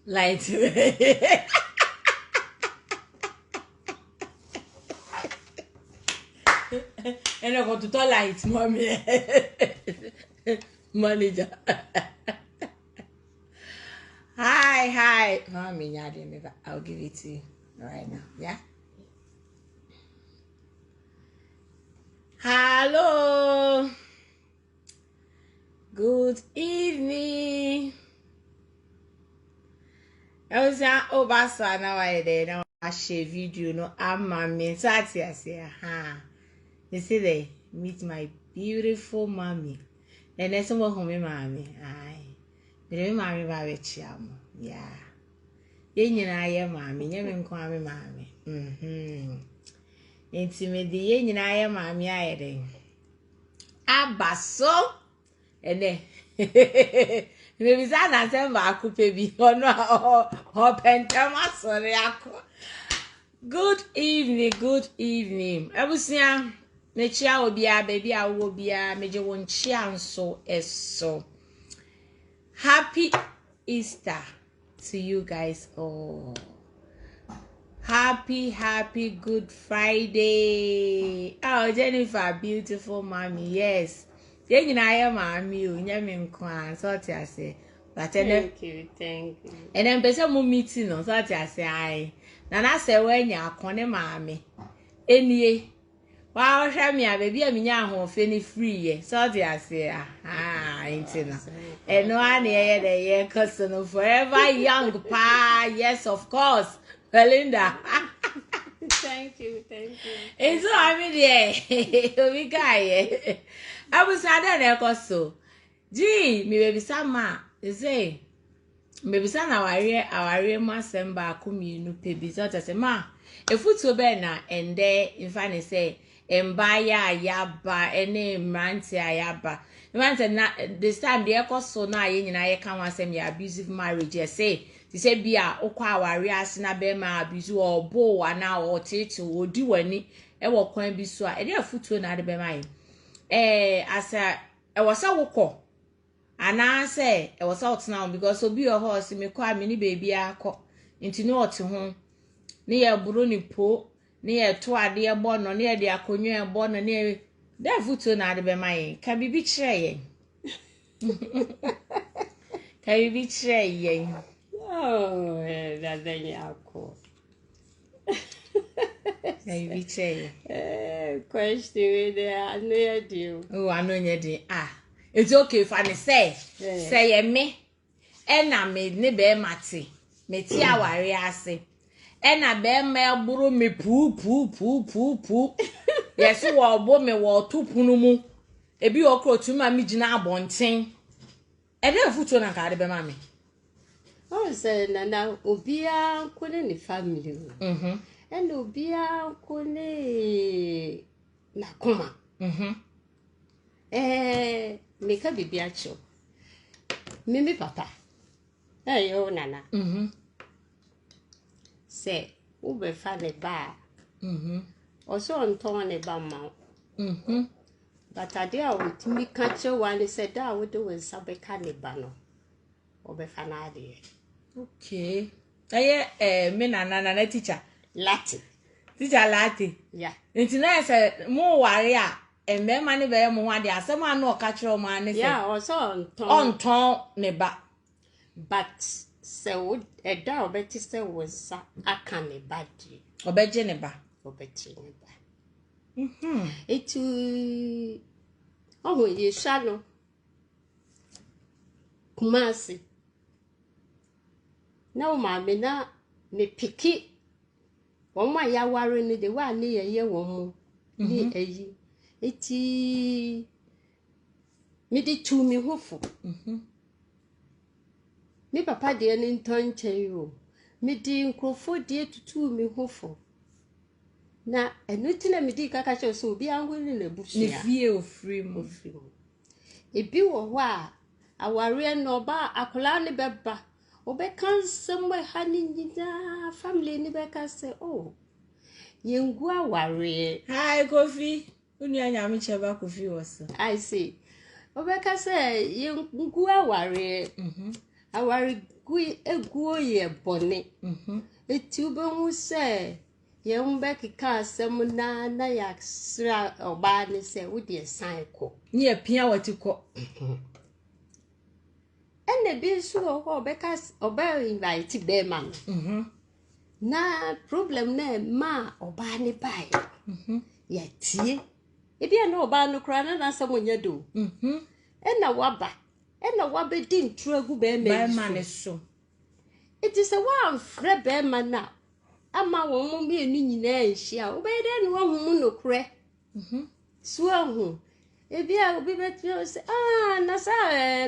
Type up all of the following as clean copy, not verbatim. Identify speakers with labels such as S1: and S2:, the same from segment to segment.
S1: light. And I got to tell light, mommy. Manager. Hi. Mommy, I'll give it to you right now. Yeah. Hello. Good evening. I was over now. I did now. I share video. No, I'm mommy. So I say, You see there, meet my beautiful mommy. And then someone home, mommy. Aye. The mommy by chiam. Yeah. Yen I am mommy. Yemen call me mommy. Intimate the yen I am mommy. I did. Abaso. And then maybe that I back baby or no or pentama sorry. Good evening. Ebusia mechia obia baby a wo bia meje won chia nso eso. Happy Easter to you guys all. Happy Good Friday. Oh, Jennifer, beautiful mommy. Yes. Then I am mommy, nyame nkwa so I say. But
S2: thank you.
S1: And then person mo meeting no so I say I. Na na say when ya akone mommy. Enie. Wa hwa me a baby a menya ahofe ni free ye. So I say intina. And no one here cause forever young pa. Yes, of course. Belinda.
S2: Thank you.
S1: It's so I mean there. We guy. I was sad so. Gee, me baby sama. Say maybe son our masemba kumi no pebi. So I say ma. If to be na and there in fact say embaya yaba ene mranti ayaba. Man said na this time the so na ye nyina ye kan wasem ya abusive marriage. Yes say. Ti say bia okwa aware ase na be ma abizu obo wa na o tete odi wani e wo kwan bi so a e dey afutuo na de be mai asa e wo sa wokọ ana say e wo sa otena because obi o ho se me kwa me ni baby akọ nti no ote ho ne ye buru ni po ne ye to ade e bo no ne ye de akonwa e bo no ne ye dey afutuo na de be mai ka bibi kire ye ka bibi kire ye.
S2: Oh, that's cool.
S1: Maybe say
S2: question there. I know you do.
S1: Oh, I know you do. It's okay if I say me. And I made ne be mati. Me tia wari ase. And I be me buru me poo. Yes, you are bo me wa tu punumu. Ebi okro tu ma mi jina abonten. E dey futu na ka de be ma me.
S2: Oh, say na obia kone ni family. And obia kone na kuma. Me ka bibia cho. Me papa. Yo nana. Say, ube fa ne ba. Also on ton ne ba ma. But I dare with me catch one said that would do with sabeka ne ba no. Obe fa na de.
S1: Okay. Aye me na teacher
S2: Latin.
S1: Teacher Latin.
S2: Yeah.
S1: Nti na say mo ware a embe ma ne be mo ade asem anu o ka kire ma ne say.
S2: Yeah, also
S1: on ton ne ba.
S2: But say would a da obeti say was sa aka ne ba di.
S1: Obeje ne ba.
S2: Obeti ne ba. Etu oh ye shano. Kumasi. Na o ma me na me piki won ya ware ni de wa ni ye won mu ni eyi eti me di tu mi hofo mi papa de ni ntonche yo me di nkrofo de tutu mi hofo na enuti na me di kaka che so obi anhuri na busu
S1: Ni
S2: ya
S1: fie ofri mu
S2: ebi wo ho a aware no ba akola ni beba obe kan somewhere hani nyina family ni be ka say oh yengu aware.
S1: Hi Kofi unu anya mi cheba Kofi woso
S2: I see obe ka say yengu aware aware egu ye bone eti ube hu se ye mbe kika asem na ya sra oba ne se wo de san ko
S1: ni apia watiko
S2: ene bi su ho obeka oba invite be man na problem na ma oba ne bai ya tie ebi na oba no kra na asem onya do ena waba di ntragu be
S1: man so
S2: it is a one frɛ bɛrima na ama wɔn mo bi enu nyinaa nhia wobɛyɛ dɛ no ahu no korɛ so ahu ebi a obi bɛtiri sɛ na sa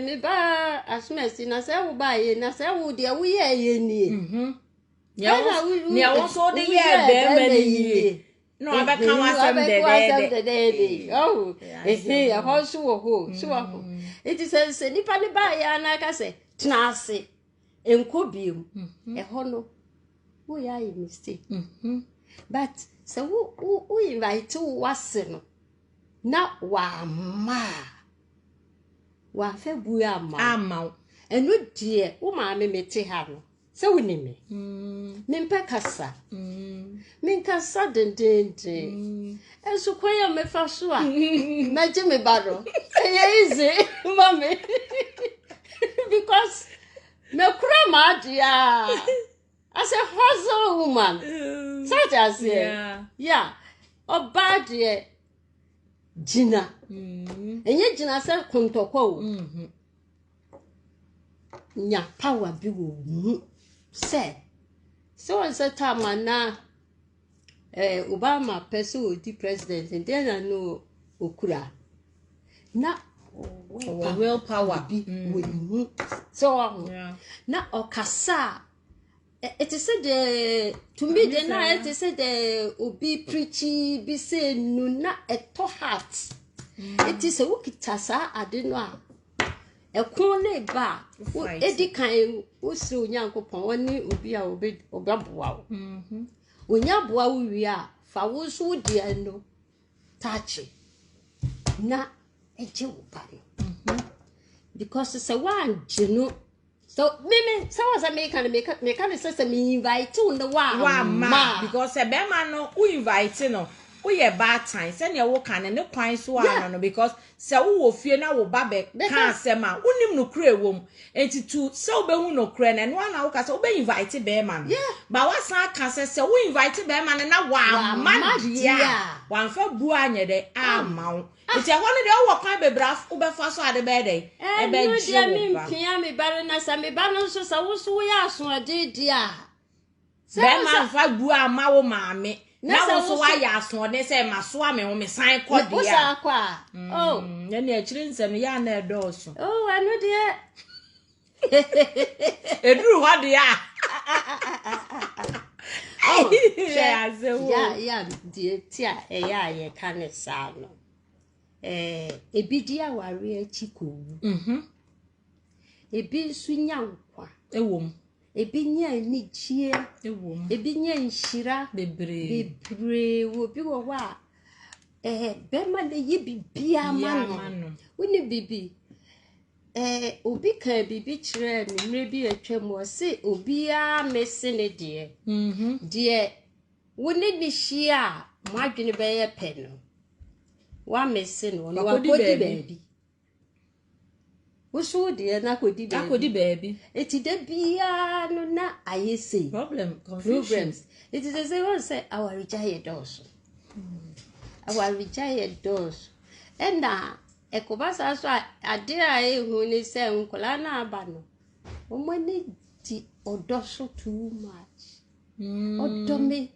S2: me ba asmesi na sa wo ba ye na sa wo de wo yɛ ye nie
S1: ya wo so de yɛ bɛrima nie no abɛka wasɛm de
S2: oh ya ho so wo so ahu it is a nipa ne ba ya na ka sɛ tena ase enkobiem eho no wo ya yi mistake but so wo invite wo wase no na wa fe bu ama eno die wo ma me mete ha no se wo ni me mpe kasa minkasa dendende enso kwaya me fa so a na je me baro easy mama because me kura ma dia as a hustle woman such as yeah oba dia jina enye jina se kontokwa o nya power bi wo mu se so on se time na Obama person odi president and then no okura na
S1: real power
S2: bi wo so na okasa it is said to me the na it is said obi preachy bi say no na eto heart it is a wukitasa ade no a ekon le ba edi kan wo sire onyankopon woni obi a obi obaboa wo onya boa wo wi a fa wo so de no tachi na eje wo pare because say one jinu so me so was me can say me invite you no wa ma
S1: because be man no who invite no wo ye bad time say ne wo kan ne kwan so ano no because say wo fie na wo ba be kan asem a wonim no kura ewom enti tu say wo be hu no kura na no na wo ka say wo be invite be man ba wasan ka say wo invite be man na wa ma dia wan fa bu anye de ama wo enti ho ne de wo kwan be bra wo be fa so ade be de e be ji wo ba
S2: pia me bare na sa me ba no so sa wo so ya so ade dia
S1: be man fa bu ama wo maame na wo so wa ya so ne say maso ame wo me san kɔ dia
S2: osa kwa oh
S1: ne ne akiri nsem ya na edo so
S2: oh anu dia
S1: eduru ho dia
S2: oh ya dia tia ya ye kan sa no ebi dia ware achi ko ebi sunya nkwa
S1: ewom
S2: ebi nya ni chie
S1: ewom
S2: ebi nya nshira bebre wo bi wo wa be ma le ye bibia ma no woni bibi obi ka bibi kire ni mre bi atwam o se obi a mese ne de woni ni hia mo adwene be ye pe no wa mese no wa kodi baby Wusu de na kodi
S1: baby.
S2: Eti de bia no na ayese.
S1: Problem, confusions.
S2: It is as I say our reject doors. Our reject doors. And ekobasa so ade a hu ni se nkola na aba no. Omani di odoso too much. Odo me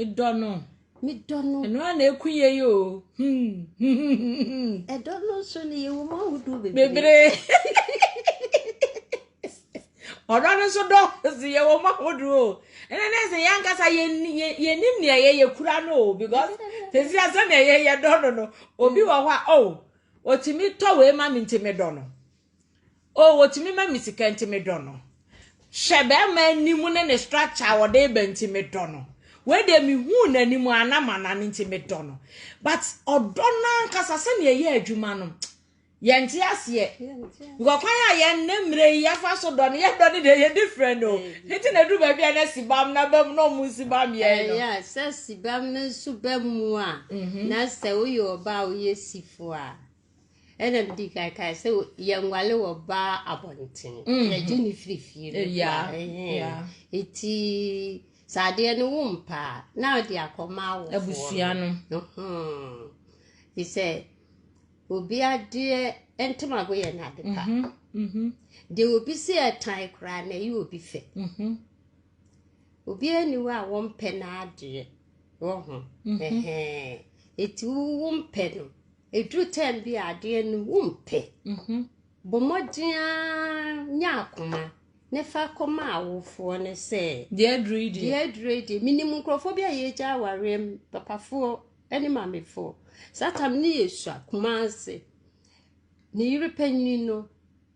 S1: dono.
S2: Me dono.
S1: Eno na ekuye yo.
S2: E dono so ni ye wo ma wudu
S1: bebre. Odo so do si ye wo ma wudu o. Ene na se yanka sa ye nim ne ye kura no because tesi asa na ye dono no. Obi wo hwa oh otimi to we ma mi ntimi dono. Oh otimi ma mi sika ntimi dono. Shebe ma nimu ne structure wo de be ntimi dono. Where they me who nani mu anama na ntimi dono but odona nkasa se ne ye adwuma no Yenti asie. Because kwanya yen nemre ya fa so don ye don de different o. Nti na du ba bia na sibam na bam no mu sibam ye no.
S2: Yeah, say sibam na su bam mu a. Na say uyo ba uye sifo a. Ena di kai say ye nwale wo ba abonten. Ye jini frifiri.
S1: Yeah.
S2: Iti sade no wumpa na odi akoma wo.
S1: Abusua no.
S2: He said obi ade entema go ye na de pa. De obi se atan kra na yi obi fe. Obi aniwa a wompe na ade. Eti wompe no. Edru tem bi ade no wompe. Bomodia nya akoma. Ne fa koma awofo ne se.
S1: Dear dreedy.
S2: Minimum crofobia ye ja warem papafo eni mamefo. Satam ni yesu akumase. Ni yiri panyini no.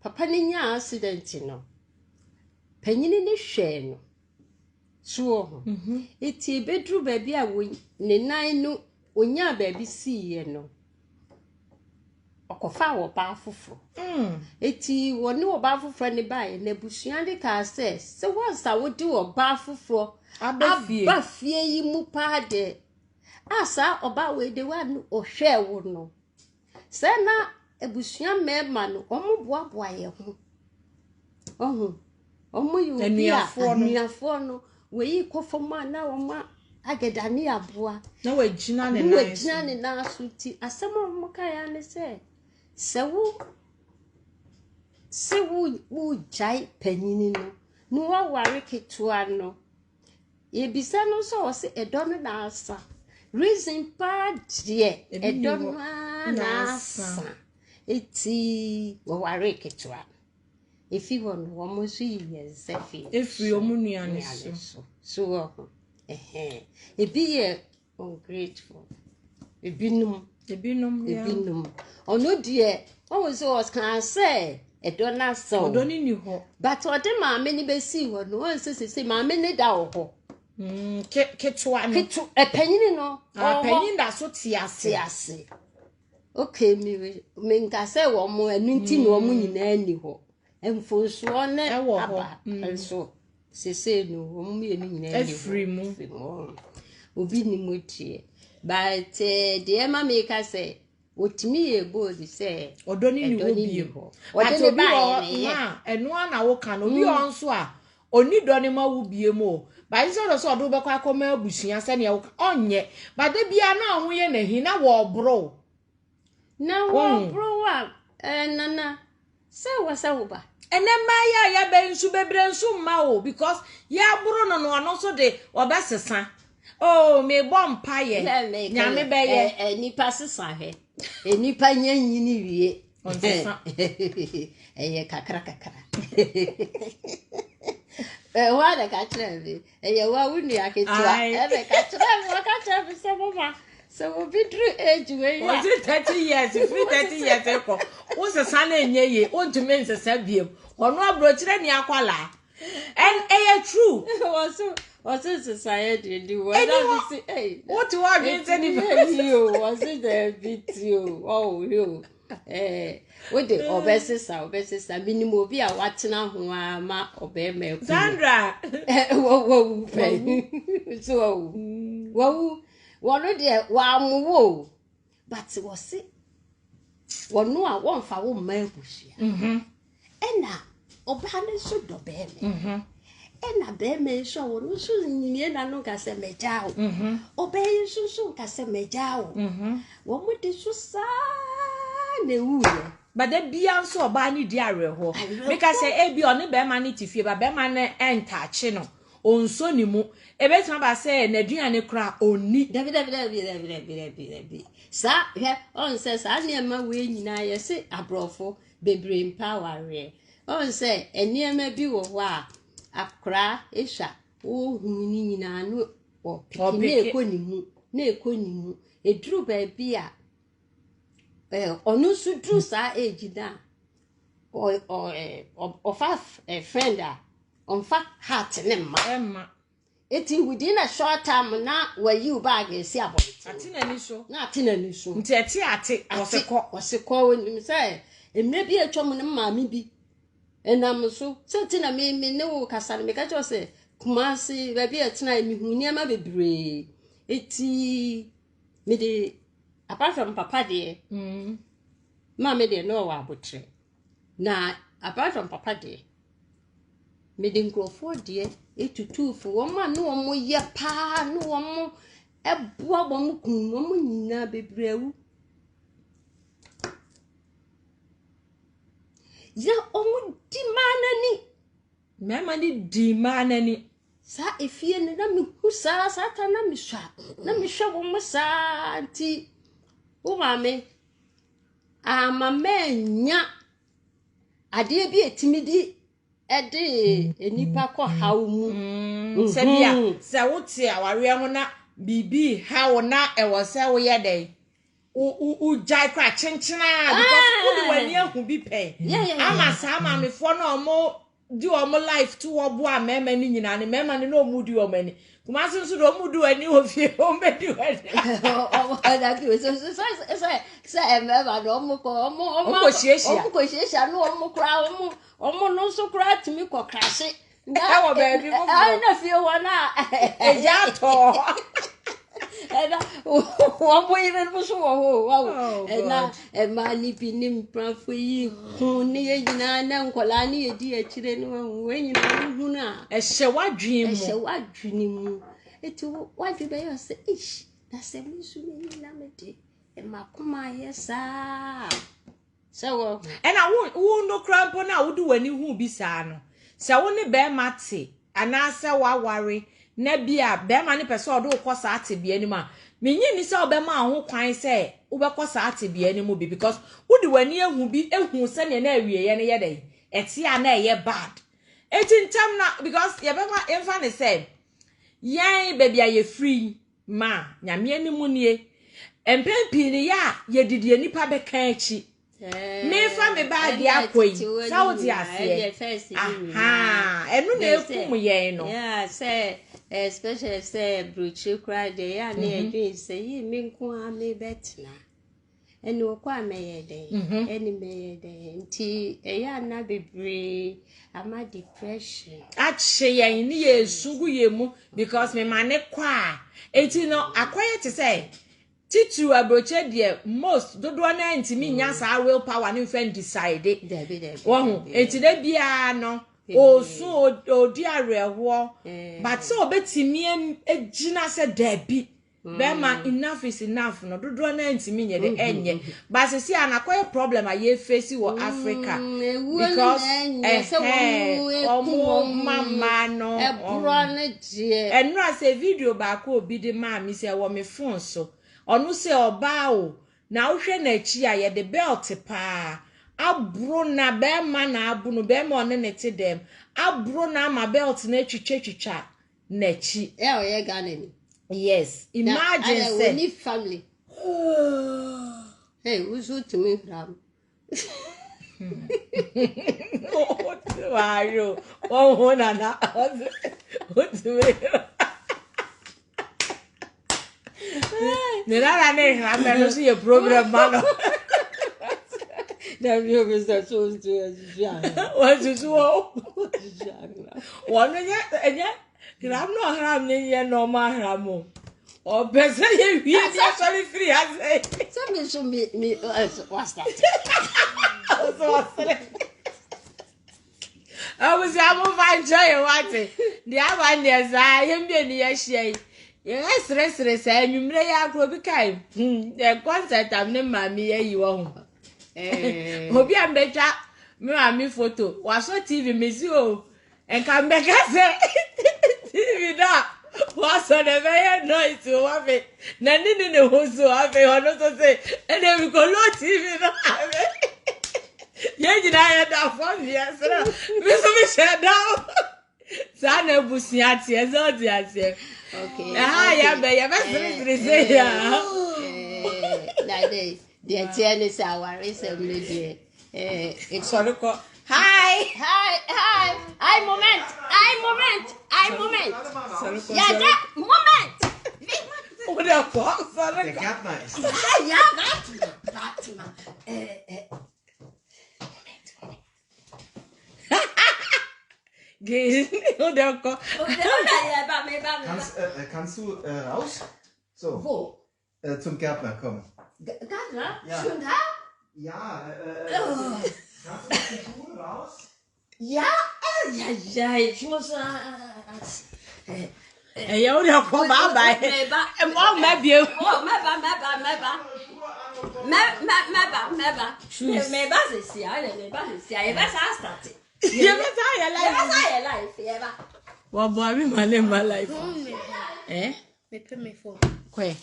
S2: Papa ni nya accident no. Panyini ni hwe no. Suo ho. Eti bedru baabi a ne nan no onya baabi siye no. Okofa wo ba fufuro. Eti woni wo ba fufuro ne bae na busua de ka se wonsa wodi wo ba fufuro abafie yi mu pa de asa oba we de wan ohwe wo no se na ebusua mema no omuboaboa ye ho omu yu anuafo no we kofoma na oma agedani aboa
S1: na wagina ne
S2: na suti asema muka ya ne se sewu jai panyini no no wa ware ketua no ye bisa no so o se edono na asa reason pa die edono na asa eti wa ware ketua efi won wo mo so ye zefi
S1: efi omunua ne
S2: so ebi ye ungrateful ebinum ono die o so can say edona so
S1: odoni ni ho
S2: but ode maame ni besi ho no o se maame ni da ho
S1: ketwa no
S2: panyini no
S1: panyin da so tiase
S2: okay mi nka say wo mo anu nti no mo nyina ni ho emfonso ne aba so se no wo mo ye nyina ni
S1: free mu
S2: obi ni mo tie but the mama ka say otimi ye bold say
S1: odoni ni wo biem but obi ma enu na wo kan obi onso a oni do ni ma wo biem o ba nso so do be kwa akoma abusua se ne wo onye ba de bia na ho ye na hi na wo bro
S2: wa nana se wasa wo ba
S1: ene ma ya be nsu bebre nsu ma o because ya bro no so de obesesa oh me bompa ye nyame be ye
S2: nipa sesa he nipa nyanyini wie
S1: onsesa
S2: eye kakra wa da ka trebe eye wa wunu aketua ebe ka trebe se mama so obi dru age we ya
S1: was it 30 years free 30 years eko wo sesa na enye ye ontumi nsesa biem ono abro kire ni akwala and eye true
S2: was it society do what that be say
S1: what you are doing
S2: you was it the video oh you we the obesesa minimum obi a watena ho ama obema ku
S1: Sandra
S2: wo so wo one de wa amwo but was it wono a wonfa wo ma abusia ena oba ne so do be me ena be me so wono so nyine na no ka se mejao oba yi so ka se mejao wo mo de so sa ne wuye
S1: but the bia nso oba ni di areho because say e bi oni be ma ni tifie ba be ma ne entache no onso ni mu ebe tuma ba say na duane kra oni
S2: David sa he on say sa ne ma we nyina ye se abrofo bebre empower re on say eniema bi wo ho a akra ehwa wo hu ni nyina no o piki na ekoni mu eduru ba bi a onu su dru sa age da o fa friend a on fa heart ne ma Eti within a short time na where you bag is ya boy.
S1: Atina ni so.
S2: Na atina ni so.
S1: Nti ate
S2: Osekọ woni say emre bi atwom ne maami bi. Enam so se tina me ne wo kasa ne me ka cho say Kumasi ba bi atina mi hu niam bebre. Eti me de apart from papa de mama de no wa abotre. Na apart from papa de me de nkrofo de etutu fo wo ma no mo ye pa no mo eboa bo mo kun no mo nyina bebrewu ya omo di manani
S1: mema ni di manani
S2: sa efie ne na me hu sa ta na me hwa wo mo sa nti wo ma me ama menya ade bi etimidi ede enipa ko hawo mu
S1: se bia se wote aware ho na bibi hawo na ewo se wo ye den u jai kwa chenchena because who wani ahu bi pe ama sa ama me fo na omo di omo life to obo a mema ni nyina ne mema ne no mu di omo ani kuma so do mu du ani ofie o me di wani
S2: o da ki so mema no omo
S1: ko
S2: shiesha no omo kra omo no so kra timi ko krase
S1: e wo be bi mo
S2: na fie wona
S1: e ja to
S2: ena omo ire mo so wo wow ena e ma ni bi ni mprafo yi hu ne ye nyina na nkola ne ye di akire no we nyina hu na
S1: e hye wadwin
S2: mu eti wadwe be yo se ish na se mi su ni na me de e makoma yesa so
S1: ena wo no krampo na wo du wani hu bi saa no se wo ne be mate ana se wa ware na bia be ma ne pese odo ko saa te bia ni ma menyi ni se obema ho kwan se wo be ko saa te bia ni mu bi because wo du wani ehu se ne na awie ye ne ye den eti a na ye bad eti ntam na because ye be ma emfa ne se yan baby aye free ma nyame ani mu nie empempi ni ya ye didie nipa be kan achi me fa me ba di akoyi saudi ase aha enu na ekum ye no
S2: yeah say especially say bruchi cry de ya na edwin say yi me nko a me betna eni okwa meye de eni meye de nti eya na bebre ama depression
S1: ache yen ni yesugu yemu because me mane kwa enti no akoye te say titu abroche de most dodo na ntimi nya sa will power ni friend decide wo enti de bia no osu odi arewo but so betimi egina se dabi bema enough is enough no dodo na ntimi nye de enye but se anakoye problem aye face wo Africa because mama no
S2: ebro ne die
S1: enu ase video ba ko obi de ma mi se wo me phone so onu se oba o na wo hwe na chi a ye de belt pa abro na be ma na abu no be ma one ne te dem abro na ma belt na twitwa na chi
S2: e o ye Ghana ni
S1: yes imagine say
S2: we need family hey who's to me from
S1: wow oh na what me Nera ne hama no see your program mano.
S2: That you Mr. So
S1: What is so? One enya gram no haram ne normal haram. O person ye actually free as
S2: say so me what's that?
S1: I was able to enjoy what the other years I am being here she yes stress anwumre ya akro bi kai the concert am ne mami yi wo ho obi ambetwa me mami photo waso TV mezi o enka mbeka se TV da waso de be noise o wa fe na nini ne hozo wa fe ono so se ene we go lo TV no ave ye jina ya da fo mi asra mi so mi sheda sana busiati ezo di ase
S2: okay
S1: ya be say ya
S2: like the tiene sa wari se me die
S1: it's sorry ko hi
S2: moment Moment. Ja, da, Moment.
S1: Oder was?
S3: Der Gärtner ist da.
S2: Ja, warte mal.
S1: Geh, oder ko.
S3: Kannst du raus? So.
S2: Wo?
S3: Zum Gärtner, komm.
S2: Gärtner?
S3: Ja.
S2: Schon da?
S3: Ja, kannst du mit den Schuhen raus?
S2: Ja, ja, ich muss...
S1: Ja, oder ko ba ba. Mo ma bio.
S2: Oh, meba. Meba is here, meba is here. Meba start.
S1: Ya be ta ya life.
S2: Life.
S1: Wa bo abi male ma life.
S4: Me pay me for.
S1: Kwe.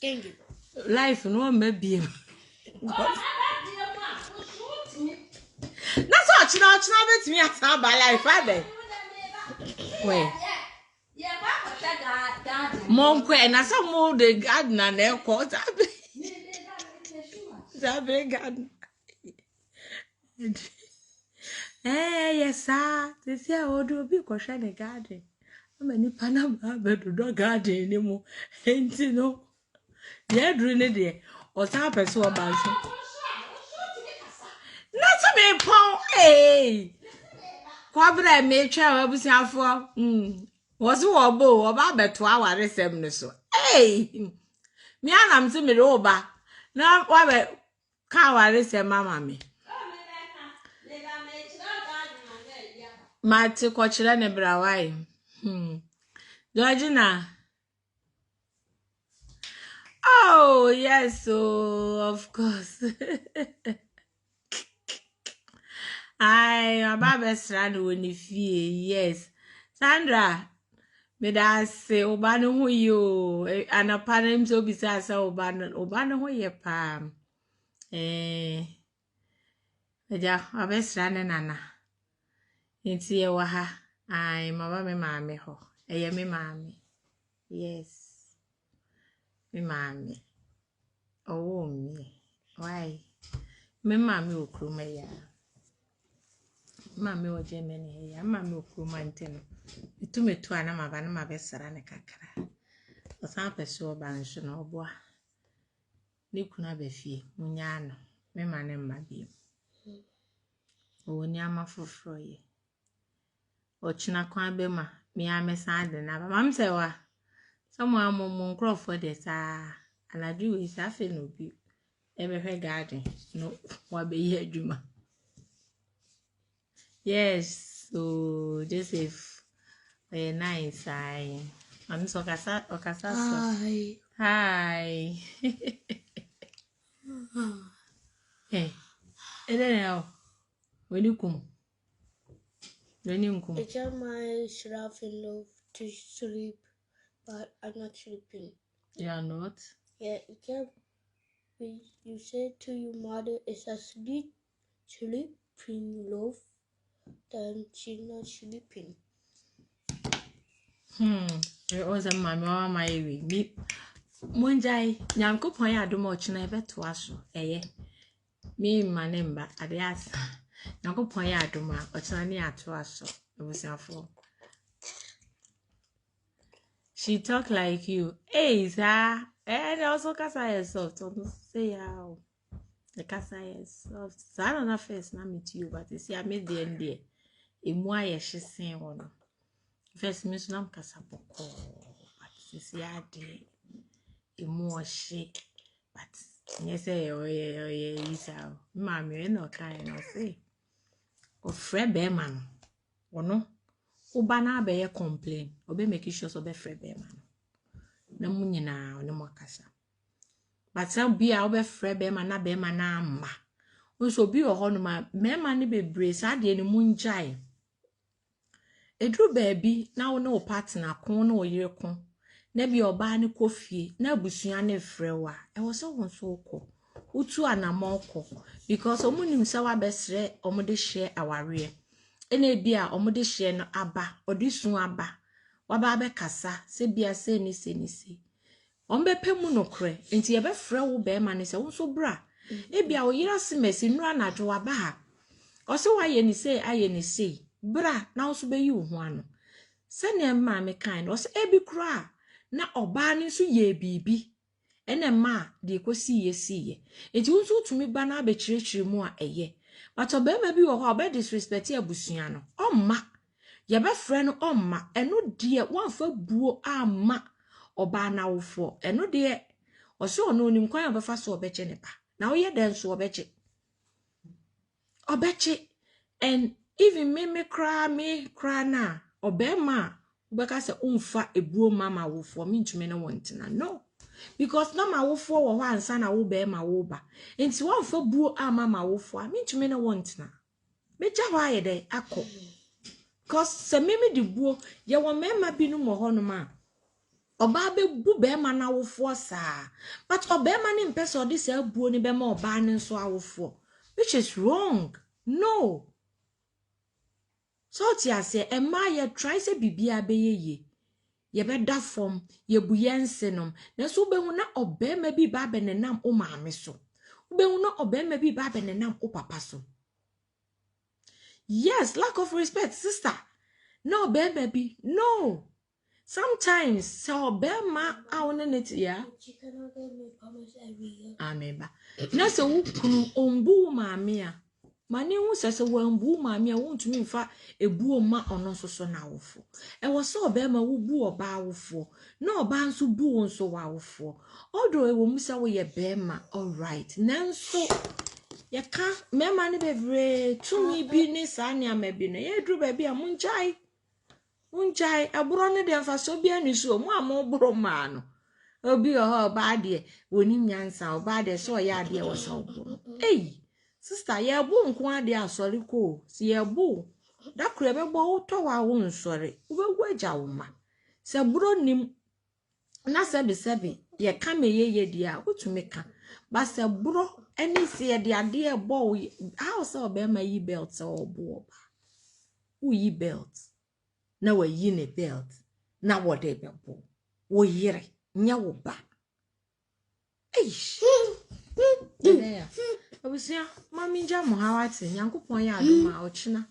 S4: Gengi.
S1: Life no ma bio. Na so china betimi asa ba life abe. Kwe. Mom kwe na so mo the gardener na e ko zabe garden. Yes sir. This year odo bi ko hwe the garden. Ama ni pana ba do garden ni mo. Enti no. Ye dru ne de. O sa person oba so. Na so me pon kwa bra me twa abusiafo. Was wo bo oba beto aware sem ne so. Me anam se me roba. Na wa be ka aware sem mama me. Mate ko kire ne brawai. Georgina. Oh, yes, of course. Baba Strand when if yes. Sandra, me da say obano hu yo and a panem so bisa sa obano hu ye pam. Ja, Baba Strand nana. Inti ye wa ha. Mama me mame ho. Eye me mame. Yes. Me mame. Oh me. Why? Me mame okruma ya. Mame o Germany ya. Mame okruma nteno. Itumetu ana maba na mabesara ne kakra. Osan peso ba nso na oboa. Ni kuna be fie. Munya no. Me mane mabie. O ni ama foforo ye. Ochina kwa be ma. Me amesa ade na ba. Mam se wa. Someone mo crofo de sa anadu we sa fe no bi ebehwe garden no wa be ye adwuma. Yes, so Joseph nice I'm so okasa so. Hi. Hey. Now. When you come.
S4: I tell my giraffe in love to sleep, but I'm not sleeping.
S1: You are not?
S4: Yeah, you say to your mother, is asleep, sleeping, love, then she's not sleeping.
S1: It was a mamma my me. Monjay, Yanko Poya do much never to us. Me, my name, at the ass. Yanko Poya do ma, or Tanya to us. It was our fault. She talk like you. Hey, sir. And also Casa yourself. Don't say how. The Casa yourself. So I don't know first not meet you, but you see, I made the end there. In why she saying one. First, Miss Nam Casa Boko. But you see, I did. In more shit. But yes, oh, yeah, Mammy, you know, kind of say. Or Fred Bearman. Or no. Ubana be ye complain obe make sure so be frɛ be man na munyina one mwakasa but say bia obe frɛ be man na be man na amma so bi ho no ma me man ne bebre sa de ne munjai edru baabi na wo ne o partner kon na o yire kon na bi oba ne kofie na abusua ne frɛ wa e wo so won so kɔ utu anamon kɔ because omunim sa wa besre omode hye aware ene bia omode hye no aba odisun aba waba be kasa se bia se ni se ombe pemu no kre enti ye be frɛ wo be ma ne se wo so bra e bia wo yira semesi nura na dwo aba ha o se wa ye ni se aye ni se bra na wo so be yi wo ho ano Sene maame kind was ebi kra na oba ni nso ye bibi ene ma de kosi ye siye enti unso tumi ba na abekirikiri mu a eye but obema bi wo ho oba disrespect abusua no omma ye be frɛ no omma eno de wonfa buo amma oba na wofo eno de ose ono onim kwan obefa so obeche ne ba na wo ye den so obeche and even me cry na obema ubeka se umfa ebuo mama wofo me ntumi ne wontina no because na ma wofo wo ho ansa na wo bema wo ba enti wonfa buo mama wofo me ntumi ne wontina meja ho aye de akọ because se me di buo ye wo mema binu mo ho no ma oba be bu bema na wofo saa but obema ne mpese odi se buo ni bema oba ne so awofo which is wrong no. So tia say emma ye try say bibia be ye be da form ye buyensenom na so be hu na obema bi ba be nenam o maame so be hu na obema bi ba be nenam o papa so. Yes, lack of respect sister. No obema bi no. Sometimes so obema awonnet ya
S4: She cannot give me promise every year.
S1: ameba na so wo kunu ombu maame a mane hu sese wambu maame a wontumi mfa ebuo ma ono so na awofo e wo so obema wo bu oba awofo na oba nso bu won so wa awofo odo e wo musa wo ye bema all right nanso ye ka mema ne bebre tumi bi ni sa ne amabi ne ye dru ba bi a munjai aburo ne de mfa so bi ani so mu amobro ma no obi oho ba de woni nyansa oba de so ya de wo so obro sister ye bu nko ade asori ko si ye bu da kure be bo to wa wo nsori ubegu agya wo ma se buro nim na sebi ye ka me ye dia utumi ka ba se buro eni si ye de ade e bo how so be ma yi belt so obo ba wo yi belt na wa yi ne belt na wo de be bo wo yire nya wo ba yeah. Obusia mami nja mo hawati nyankopon ya adoma ochina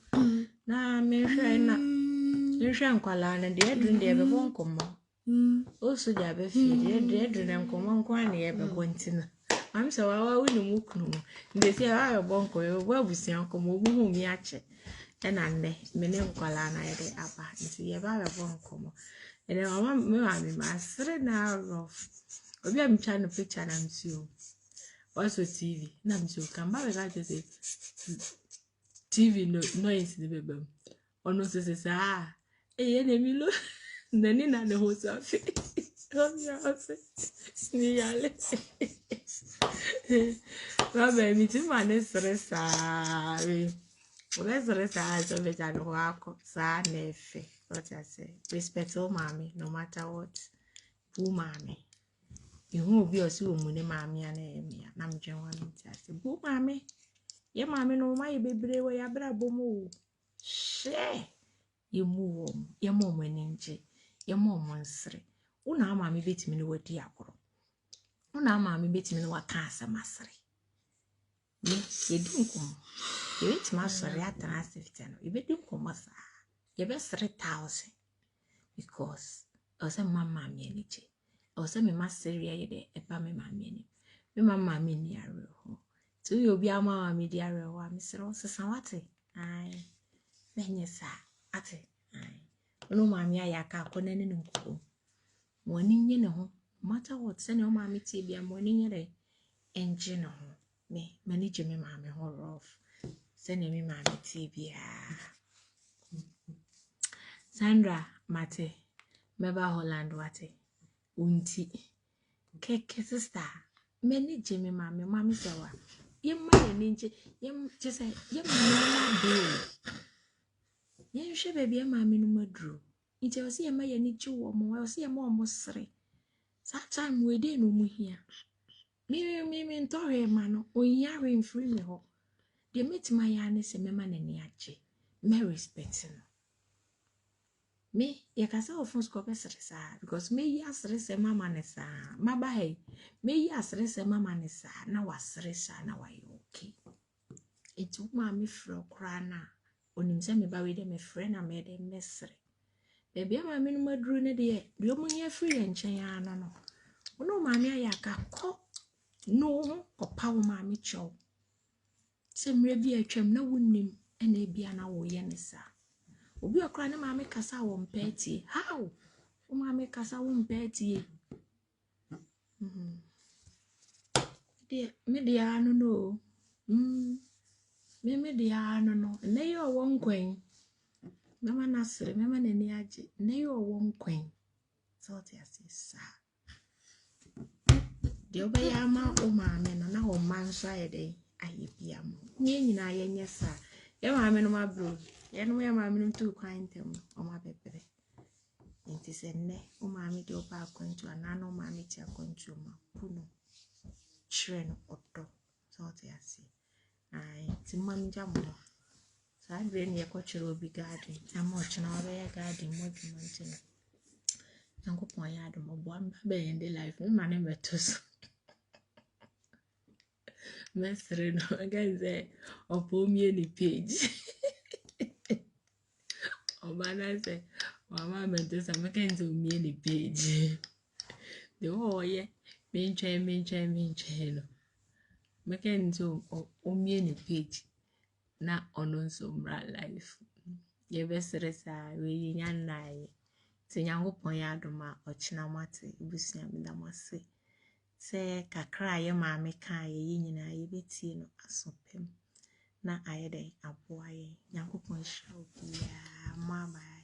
S1: na mehwe nkwala na de edun de bebo nkomo oso de abefi de edun nkomo nkwan na ye bebo ntina am se wa winu mukunu nde se wa bebo nko ye bo abusia nkomo obuhu mi ache na nne mene nkwala na ye de aba nti ye ba bebo nkomo ene mama me ma sre na rough obi am try no picture na mtio also TV na mtio kamba we ga say TV no noise the bebe ono se sa ye na mi lo nani na ne ho so fe ni yale baba mi ti ma ne stressa we stressa so be ja no akọ sa na efe what I say respect all mommy no matter what bu mommy ihu obi osi omune maame ana emia na mdwenwa nti ase bu maame ye maame no ma ye bebre we ya bra bomo she ye mu wom ye mom aninje ye mom nsre una maame betimi ne wadi akoro una maame betimi ne waka asamasre ni ye dinkum ye betimi asore atana asefite no ye bedinkum asa ye be 3000 because ose mama me anije ose me maseria ye de eba me mama ni me mama me ni are ho so you obi ama me di are ho am sero sesa wate ai menye sa ate ai no mama ya ka akona ne nko woni nye ne ho matter what se ne o mama ti bia woni nye de engine ho me manage me mama ho rough se ne me mama ti bia Sandra Mate Meba Holland wate unti keke sister many Jimmy mami sawa yemma ninje yem just say yem na do yen hwe baby mami no madru nti o se yemma ye ni chi wo mo o se yemma o mo sere that time we dey no mu hia mi ntohwe ma no onya hwe mfiri me ho de metima ya ne se mema na ni ache me respect no me yakasa ofun ko pesresa because me yasre se mama ne sa maba he me yasre se mama ne sa na wasre sa na wa okay etu ma me fro kra na onim se me ba we de me frɛ na me de mesre Baby, my minimum drew in the air. You may free and chayana. No, mammy, I got caught. No, or power, mammy chow. Some maybe a chum no winning, and they be an hour yenessa. Obi akra na maame kasa wo mpeti. How? O maame kasa wo mpeti. De me de anu no. Me de anu no. Na yo wo nkwen. Mama nasre, mama nani age. Na yo wo nkwen. So te asesa. De obaya ma o maame no na o manso ayede ayebia mo. Nye nyina ye nyesa. Ye maame no mabro. Ye no ye maame no tu kwan tem o mabepere. Inti se ne o maame de oba akwantu anano maame ti akwantu ma puno chire no odo so te ase ai ti mam jamo so adre ne yeko chire obi garden amo china obe ya garden mo di mountain nanko pon ya do mo bo amba be in the life me mane metos mesre no againze opo mi ni page o bana se mama metos amakenze mi ni page de o ye minche no mekenzo omie ni page na ono so mra life ye besere sa we nyanai se nyankopon ya adoma ochina mate busia midamase se kakra ye maame kan ye nyina ye betie no asopem na ayede aboaye nyankopon hira obi ya mama